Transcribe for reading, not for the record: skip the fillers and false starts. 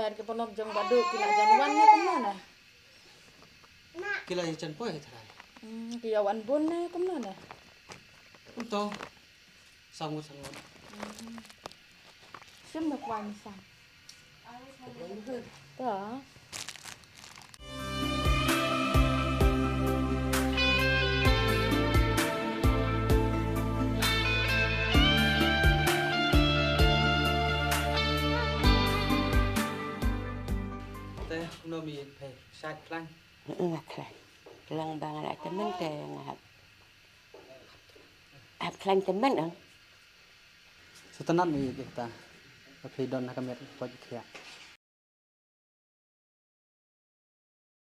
kamer ke ponok jong badu kila januan ne kumna na. Kila jan poe tharai. Kiyawan bun ne kumna na. Unto sangut. Sim nak wan sang. Ta. Teh no mi pe sat plan. Ngaklan. Lang bang anak teman ke ngahap. Aplan teman ang. Setenat mi kita. Tapi don kamer poj kia.